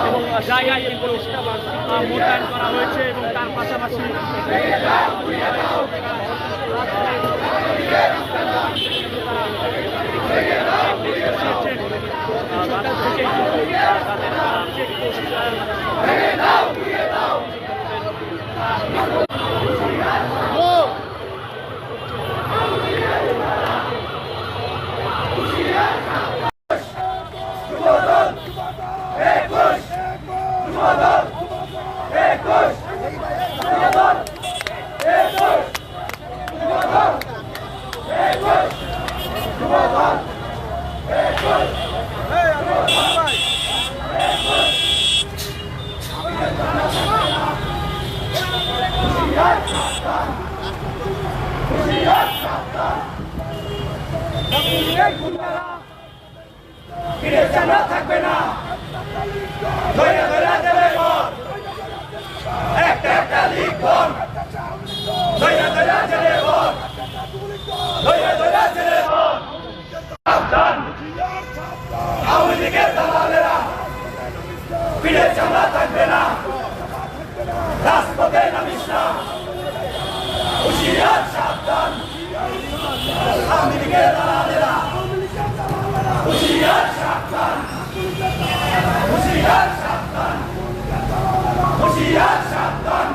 এবং জায়গায় এই পুলিশ মোতায়েন করা হয়েছে এবং তার পাশাপাশি থাকবে না একটা লিখবন আওয়ামী লীগের দালালেরা ফিরে চামড়া থাকবে না রাজপথে নামিস না হুঁশিয়ার সাবধান আওয়ামী লীগের দালালেরা হুঁশিয়ার সাবধান হুঁশিয়ার সাবধান হুঁশিয়ার সাবধান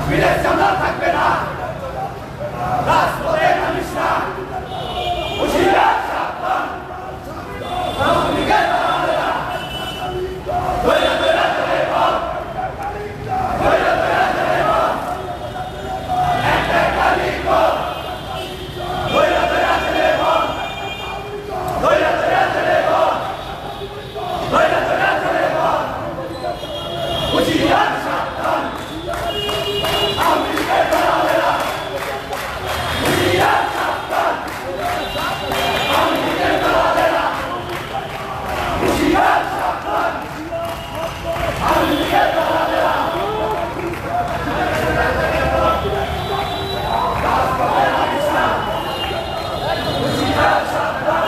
ফিরে চামড়া থাকবে না রাজপথে নামিস না হুঁশিয়ার সাবধান আওয়ামী লীগের দালালেরা ধৈর্য ধরে চলে বল ধৈর্য ধরে চলে বল একটা লিখবন ধৈর্য ধরে চলে বল ধৈর্য ধরে চলে বল ধৈর্য ধরে চলে বল হুঁশিয়ার সাবধান আওয়ামী লীগের দালালেরা হুঁশিয়ার সাবধান আওয়ামী লীগের দালালেরা হুঁশিয়ার সাবধান আওয়ামী লীগের দালালেরা রাজপথে নামিস না হুঁশিয়ার সাবধান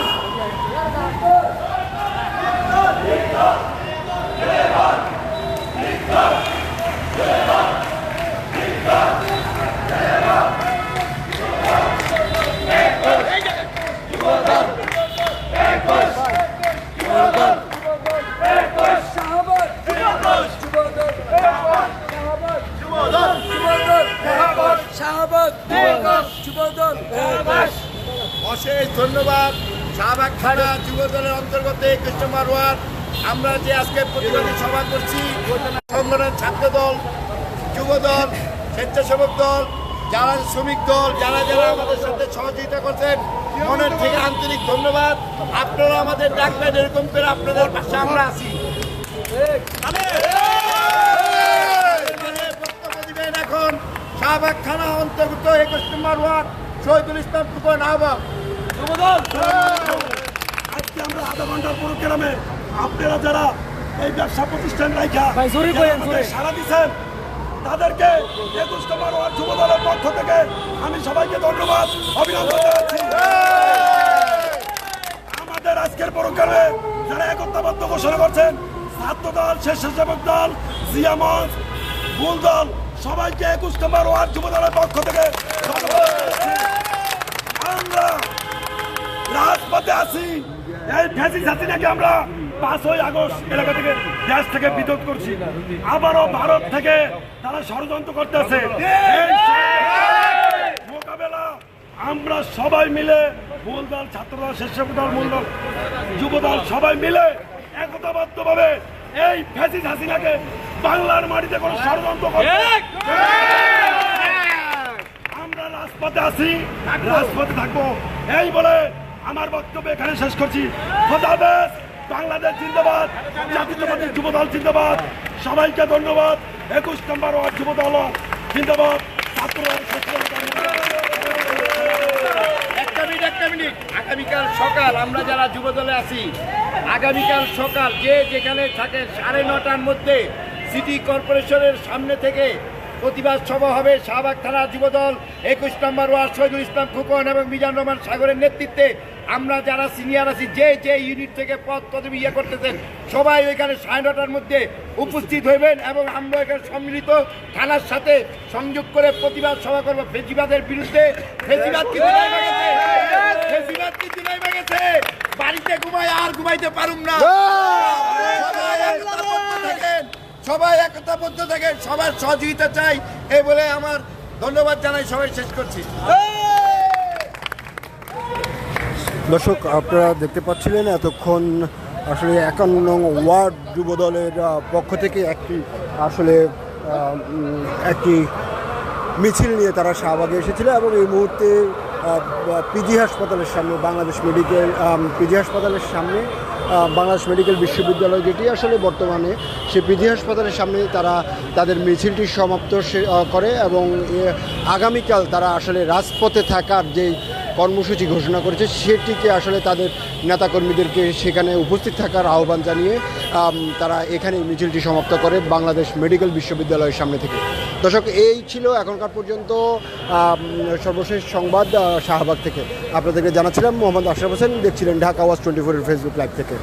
অশেষ ধন্যবাদ শাহবাগ থানা যুব দলের অন্তর্গত 21 নম্বর ওয়ার্ড। আমরা যে আজকে প্রতিবাদী সভা করছি সংগঠন ছাত্র দল, যুব দল, স্বেচ্ছাসেবক দল, যারা শ্রমিক দল, যারা যারা আমাদের সাথে সহযোগিতা করছেন মনের থেকে আন্তরিক ধন্যবাদ। আপনারা আমাদের ডাকবেন, এরকম করে আপনাদের পাশে আমরা আছি। বক্তব্য দিবেন এখন শাহবাগ থানা অন্তর্গত 21 নম্বর ওয়ার্ড শহীদুল ইসলাম ফুকন আহ্বায়ক। আজকে আমরা আধা ঘন্টার প্রোগ্রামে আপনারা যারা এই ব্যবসা প্রতিষ্ঠান রাখা সারা দিচ্ছেন তাদেরকে 21 নম্বর ওয়ার্ড যুব দলের পক্ষ থেকে আমি সবাইকে ধন্যবাদ অভিনন্দন জানাচ্ছি। আমাদের আজকের প্রোগ্রামে যারা একতাবদ্ধ ঘোষণা করছেন ছাত্র দল, স্বেচ্ছাসেবক দল, জিয়া মঞ্চ, মূল দল, সবাইকে 21 নম্বর ওয়ার্ড যুব দলের পক্ষ থেকে ধন্যবাদ জানাচ্ছি। আমরা রাজপথে আছি, এই ফ্যাসিস্ট হাসিনাকে আমরা 5ই আগস্ট এলাকা থেকে দেশ থেকে বিদ্যুৎ করছি। আবারও ভারত থেকে তারা ষড়যন্ত্র করতেছে। মোকাবেলা আমরা সবাই মিলে, মূল দল, ছাত্র দল, স্বেচ্ছাসেবক দল, মূল দল, যুব দল সবাই মিলে একতাবদ্ধভাবে এই ফ্যাসিস্ট হাসিনাকে বাংলার মাটিতে কোনো ষড়যন্ত্র করতে আমরা রাজপথে আছি, রাজপথে থাকবো এই বলে আমার বক্তব্য এখানে শেষ করছি। খোদা হাফেজ। বাংলাদেশ জিন্দাবাদ, জাতীয়তাবাদী যুব দল জিন্দাবাদ। সবাইকে ধন্যবাদ। 21 নম্বর ওয়ার্ড যুব দল জিন্দাবাদ। ছাত্র একটা মিনিট আগামীকাল সকাল আমরা যারা যুব দলে আছি, আগামীকাল সকাল যে যেখানে থাকে 9:30টার মধ্যে সিটি কর্পোরেশনের সামনে থেকে প্রতিবাদ সভা হবে। শাহবাগ থানা যুবদল 21 নম্বর ওয়ার্ড শহীদুল ইসলাম ফুকন এবং মিজান রহমান সাগরের নেতৃত্বে আমরা যারা সিনিয়র আছি যে যে ইউনিট থেকে পদ পদবি ইয়ে করতেছেন সবাই ওইখানে 9:30টার মধ্যে উপস্থিত হইবেন এবং আমরা এখানে সম্মিলিত থানার সাথে সংযোগ করে প্রতিবাদ সভা করবো ফেসিবাদের বিরুদ্ধে। ফেসিবাদ কিন্তু নাই গেছে, ফেসিবাদ কিন্তু নাই গেছে, বাড়িতে ঘুমাই আর ঘুমাইতে পারুম না। সবাই একতাবদ্ধ থাকেন, সবার সহযোগিতা চাই এই বলে আমার ধন্যবাদ জানাই, সবাই শেষ করছি। দর্শক, আপনারা দেখতে পাচ্ছিলেন এতক্ষণ আসলে 51 নং ওয়ার্ড যুবদলের পক্ষ থেকে একটি মিছিল নিয়ে তারা শাহবাগে এসেছিল এবং এই মুহূর্তে পিজি হাসপাতালের সামনে বাংলাদেশ মেডিকেল বিশ্ববিদ্যালয় যেটি আসলে বর্তমানে সেই পিজি হাসপাতালের সামনে তারা তাদের মিছিলটি সমাপ্ত করে এবং আগামীকাল তারা আসলে রাজপথে থাকার যেই কর্মসূচি ঘোষণা করেছে সেটিকে আসলে তাদের নেতাকর্মীদেরকে সেখানে উপস্থিত থাকার আহ্বান জানিয়ে তারা এখানে মিছিলটি সমাপ্ত করে বাংলাদেশ মেডিকেল বিশ্ববিদ্যালয়ের সামনে থেকে। দর্শক, এই ছিল এখনকার পর্যন্ত সর্বশেষ সংবাদ শাহবাগ থেকে। আপনাদেরকে জানাচ্ছিলাম মোহাম্মদ আশরাফ হোসেন, দেখছিলেন ঢাকা ওয়াচ 24-এর ফেসবুক লাইভ থেকে।